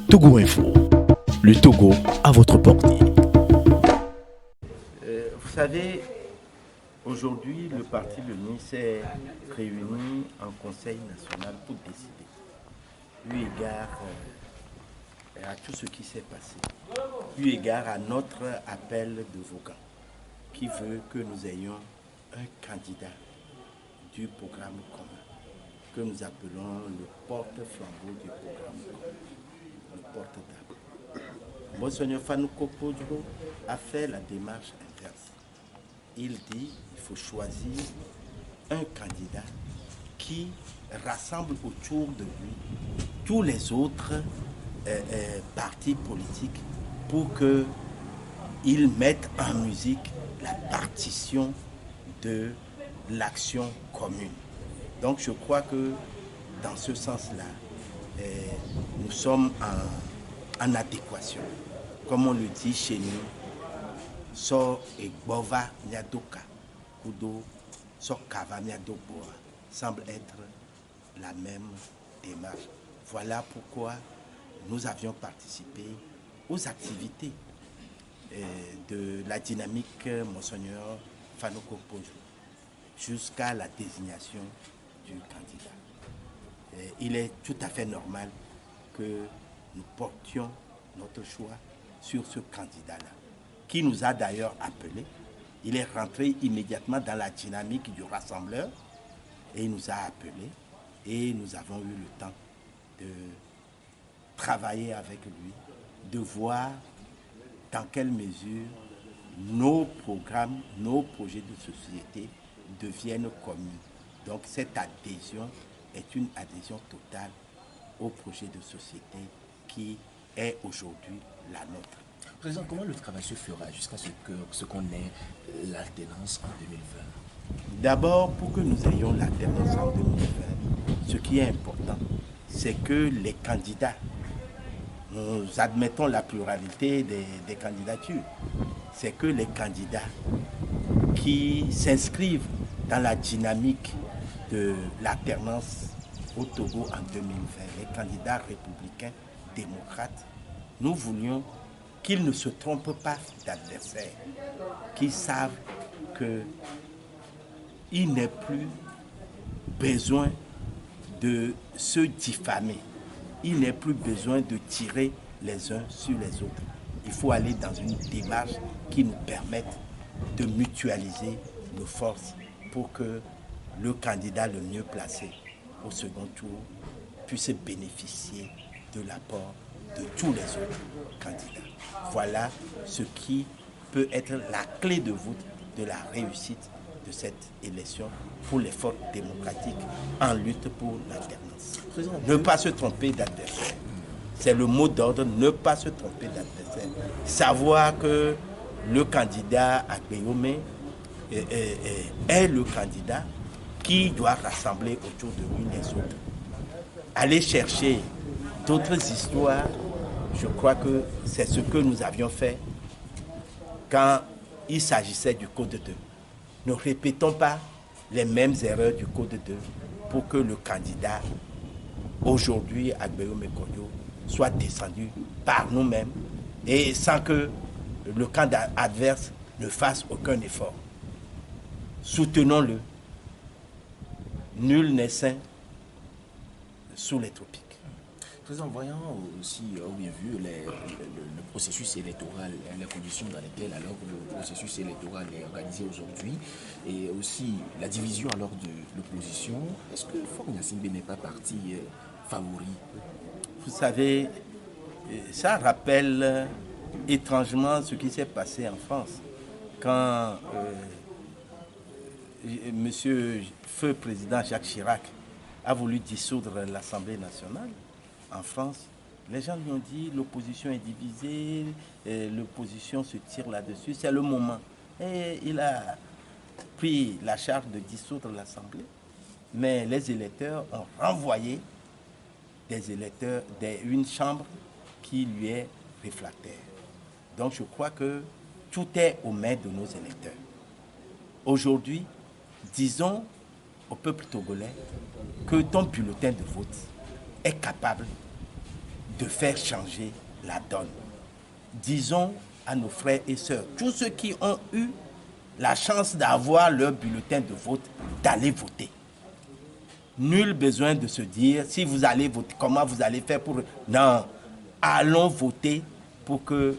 Togo Info, le Togo à votre portée. Vous savez, aujourd'hui, le parti l'UNI s'est réuni en Conseil national pour décider, eu égard à tout ce qui s'est passé, eu égard à notre appel de Vaughan, qui veut que nous ayons un candidat du programme commun, que nous appelons le porte-flambeau du programme commun, le porte-table. Monseigneur Fanouko Podjo a fait la démarche inverse. Il dit qu'il faut choisir un candidat qui rassemble autour de lui tous les autres partis politiques pour qu'ils mettent en musique la partition de l'action commune. Donc je crois que dans ce sens-là, nous sommes en adéquation. Comme on le dit chez nous, so egbova miadoka kudo so kava miadoboa semble être la même démarche. Voilà pourquoi nous avions participé aux activités de la dynamique Monseigneur Fanouko Podjo jusqu'à la désignation du candidat. Il est tout à fait normal que nous portions notre choix sur ce candidat-là, qui nous a d'ailleurs appelés. Il est rentré immédiatement dans la dynamique du rassembleur et il nous a appelés et nous avons eu le temps de travailler avec lui, de voir dans quelle mesure nos programmes, nos projets de société deviennent communs. Donc cette adhésion est une adhésion totale au projet de société qui est aujourd'hui la nôtre. Président, comment le travail se fera jusqu'à ce qu'on ait l'alternance en 2020? D'abord, pour que nous ayons l'alternance en 2020, ce qui est important, c'est que les candidats, nous admettons la pluralité des candidatures, c'est que les candidats qui s'inscrivent dans la dynamique de l'alternance au Togo en 2020, les candidats républicains, démocrates, nous voulions qu'ils ne se trompent pas d'adversaires, qu'ils savent qu'il n'est plus besoin de se diffamer, il n'est plus besoin de tirer les uns sur les autres. Il faut aller dans une démarche qui nous permette de mutualiser nos forces pour que le candidat le mieux placé au second tour puisse bénéficier de l'apport de tous les autres candidats. Voilà ce qui peut être la clé de voûte de la réussite de cette élection pour les forces démocratiques en lutte pour l'alternance. Ne pas se tromper d'adversaire. C'est le mot d'ordre, ne pas se tromper d'adversaire. Savoir que le candidat Agbeyome est le candidat qui doit rassembler autour de lui les autres. Aller chercher d'autres histoires, je crois que c'est ce que nous avions fait quand il s'agissait du Code 2. Ne répétons pas les mêmes erreurs du Code 2 pour que le candidat, aujourd'hui, Agbeyome Kojo, soit descendu par nous-mêmes et sans que le camp adverse ne fasse aucun effort. Soutenons-le. Nul n'est sain sous les tropiques. Président, voyant aussi, bien vu, le processus électoral, les conditions dans lesquelles alors le processus électoral est organisé aujourd'hui, et aussi la division alors de l'opposition, est-ce que Faure Gnassingbé n'est pas parti favori? Vous savez, ça rappelle étrangement ce qui s'est passé en France, quand Monsieur Feu Président Jacques Chirac a voulu dissoudre l'Assemblée nationale en France. Les gens lui ont dit l'opposition est divisée, l'opposition se tire là-dessus, c'est le moment. Et il a pris la charge de dissoudre l'Assemblée, mais les électeurs ont renvoyé des électeurs d'une chambre qui lui est réfractaire. Donc je crois que tout est aux mains de nos électeurs. Aujourd'hui, disons au peuple togolais que ton bulletin de vote est capable de faire changer la donne. Disons à nos frères et sœurs, tous ceux qui ont eu la chance d'avoir leur bulletin de vote, d'aller voter. Nul besoin de se dire, si vous allez voter, comment vous allez faire pour... Non, allons voter pour que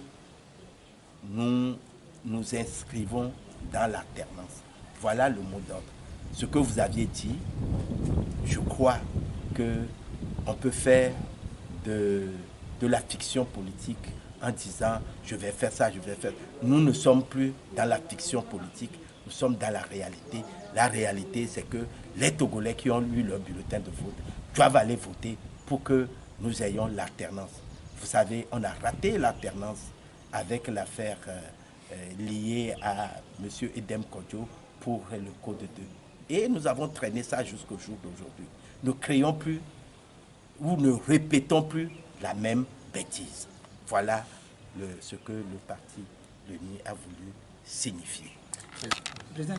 nous nous inscrivons dans l'alternance. Voilà le mot d'ordre. Ce que vous aviez dit, je crois qu'on peut faire de la fiction politique en disant je vais faire ça, je vais faire. Nous ne sommes plus dans la fiction politique, nous sommes dans la réalité. La réalité, c'est que les Togolais qui ont eu leur bulletin de vote doivent aller voter pour que nous ayons l'alternance. Vous savez, on a raté l'alternance avec l'affaire liée à M. Edem Kodjo pour le Code 2. Et nous avons traîné ça jusqu'au jour d'aujourd'hui. Ne créons plus ou ne répétons plus la même bêtise. Voilà ce que le parti l'UNI a voulu signifier. Président.